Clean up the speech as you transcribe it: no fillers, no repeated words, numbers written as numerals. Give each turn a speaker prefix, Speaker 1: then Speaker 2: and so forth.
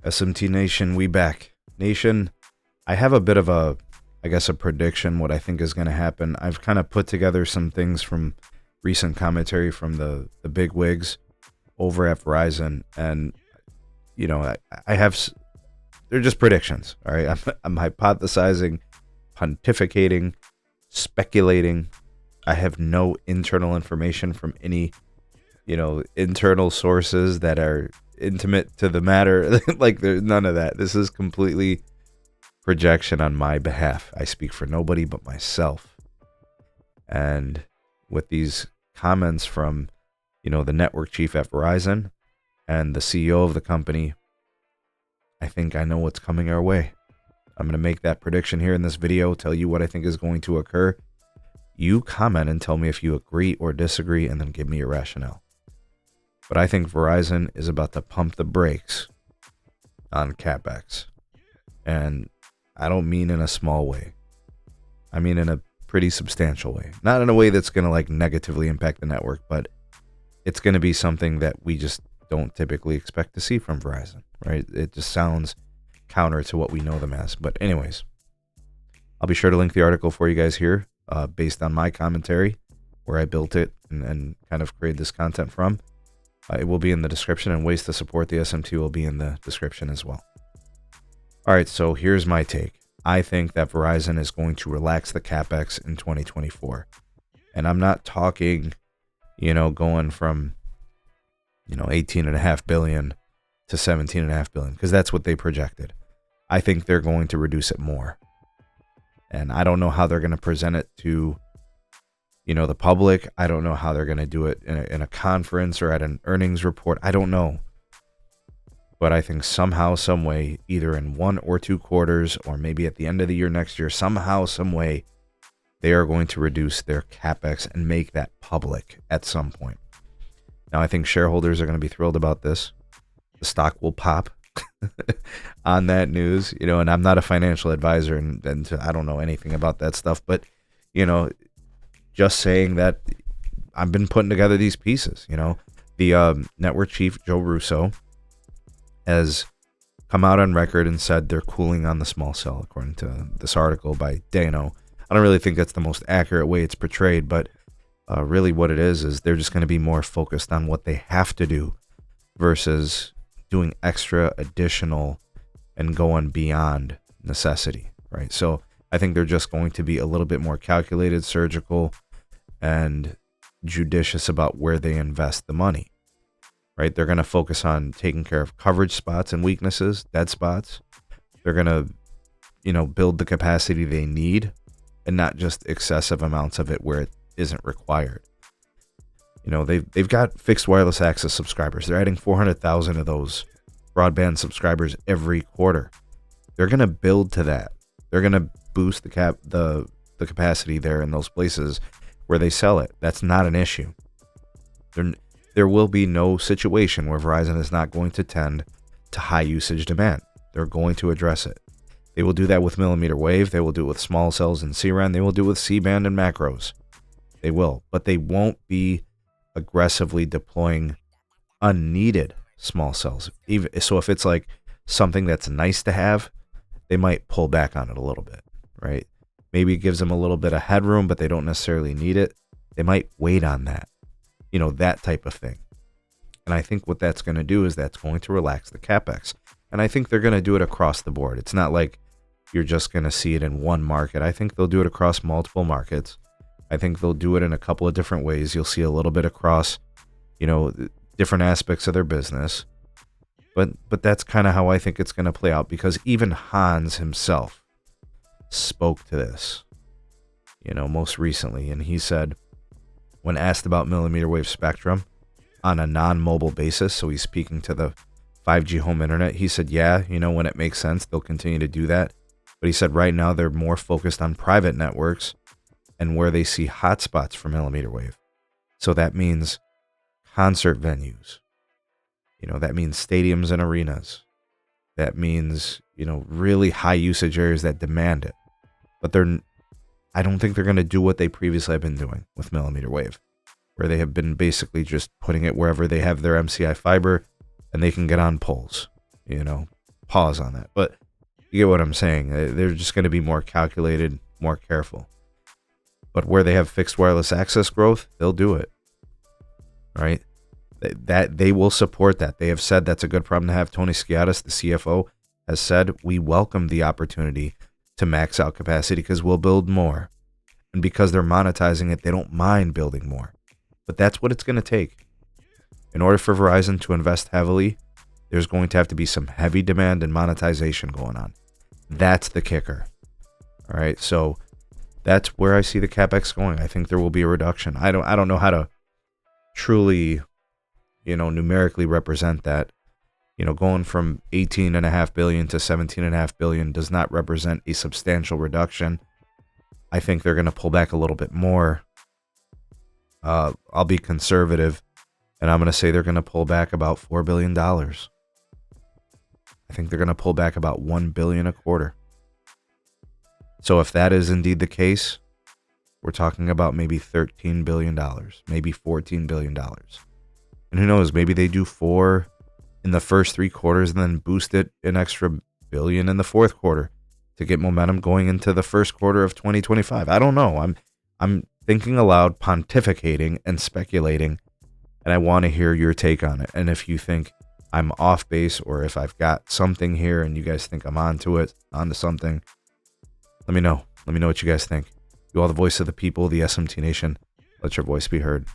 Speaker 1: SMT Nation, we back. Nation, I have a bit of a prediction what I think is going to happen. I've kind of put together some things from recent commentary from the big wigs over at Verizon, and I have, they're just predictions. All right, I'm hypothesizing, pontificating, speculating. I have no internal information from any internal sources that are intimate to the matter. Like, there's none of that. This is completely projection on my behalf. I speak for nobody but myself. And with these comments from the network chief at Verizon and the CEO of the company, I think I know what's coming our way. I'm going to make that prediction here in this video, tell you what I think is going to occur. You comment and tell me if you agree or disagree, and then give me your rationale. But I think Verizon is about to pump the brakes on CapEx. And I don't mean in a small way. I mean in a pretty substantial way. Not in a way that's going to negatively impact the network, but it's going to be something that we just don't typically expect to see from Verizon, right? It just sounds counter to what we know them as. But anyways, I'll be sure to link the article for you guys here based on my commentary, where I built it and kind of created this content from. It will be in the description, and ways to support the SMT will be in the description as well. All right, so here's my take. I think that Verizon is going to relax the CapEx in 2024. And I'm not talking, going from, $18.5 billion to $17.5 billion, because that's what they projected. I think they're going to reduce it more. And I don't know how they're going to present it to the public. I don't know how they're going to do it in a conference or at an earnings report. I don't know. But I think somehow, some way, either in 1 or 2 quarters, or maybe at the end of the year next year, somehow, some way, they are going to reduce their CapEx and make that public at some point. Now, I think shareholders are going to be thrilled about this. The stock will pop on that news, and I'm not a financial advisor, and I don't know anything about that stuff, but, just saying that I've been putting together these pieces. The network chief, Joe Russo, has come out on record and said they're cooling on the small cell, according to this article by Dano. I don't really think that's the most accurate way it's portrayed, but really what it is they're just going to be more focused on what they have to do versus doing extra, additional, and going beyond necessity, right? So I think they're just going to be a little bit more calculated, surgical, and judicious about where they invest the money, right? They're going to focus on taking care of coverage spots and weaknesses, dead spots. They're going to, build the capacity they need and not just excessive amounts of it where it isn't required. They've got fixed wireless access subscribers. They're adding 400,000 of those broadband subscribers every quarter. They're going to build to that. They're going to boost the capacity there in those places where they sell it. That's not an issue. There will be no situation where Verizon is not going to tend to high usage demand. They're going to address it. They will do that with mmWave. They will do it with small cells and C-RAN. They will do it with C-band and macros. They will, but they won't be aggressively deploying unneeded small cells. So if it's something that's nice to have, they might pull back on it a little bit, right? Maybe it gives them a little bit of headroom, but they don't necessarily need it. They might wait on that, that type of thing. And I think what that's going to do is that's going to relax the CapEx. And I think they're going to do it across the board. It's not like you're just going to see it in one market. I think they'll do it across multiple markets. I think they'll do it in a couple of different ways. You'll see a little bit across, different aspects of their business. But that's kind of how I think it's going to play out, because even Hans himself spoke to this, most recently. And he said, when asked about mmWave spectrum on a non-mobile basis, so he's speaking to the 5G home internet, he said, yeah, when it makes sense, they'll continue to do that. But he said right now they're more focused on private networks and where they see hotspots for mmWave. So that means concert venues. That means stadiums and arenas. That means, really high usage areas that demand it. But I don't think they're going to do what they previously have been doing with mmWave, where they have been basically just putting it wherever they have their MCI fiber and they can get on poles. pause on that. But you get what I'm saying. They're just going to be more calculated, more careful. But where they have fixed wireless access growth, they'll do it. Right? That they will support that. They have said that's a good problem to have. Tony Skiadas, the CFO, has said we welcome the opportunity to max out capacity because we'll build more. And because they're monetizing it, they don't mind building more. But that's what it's going to take. In order for Verizon to invest heavily, there's going to have to be some heavy demand and monetization going on. That's the kicker. All right, so that's where I see the CapEx going. I think there will be a reduction. I don't know how to truly, numerically represent that. Going from 18.5 billion to 17.5 billion does not represent a substantial reduction. I think they're going to pull back a little bit more. I'll be conservative, and I'm going to say they're going to pull back about $4 billion. I think they're going to pull back about $1 billion a quarter. So if that is indeed the case, we're talking about maybe $13 billion, maybe $14 billion. And who knows, maybe they do 4 in the first 3 quarters and then boost it an extra billion in the fourth quarter to get momentum going into the first quarter of 2025. I don't know. I'm thinking aloud, pontificating, and speculating, and I want to hear your take on it. And if you think I'm off base, or if I've got something here and you guys think I'm onto something, let me know. Let me know what you guys think. You are the voice of the people, the SMT Nation. Let your voice be heard.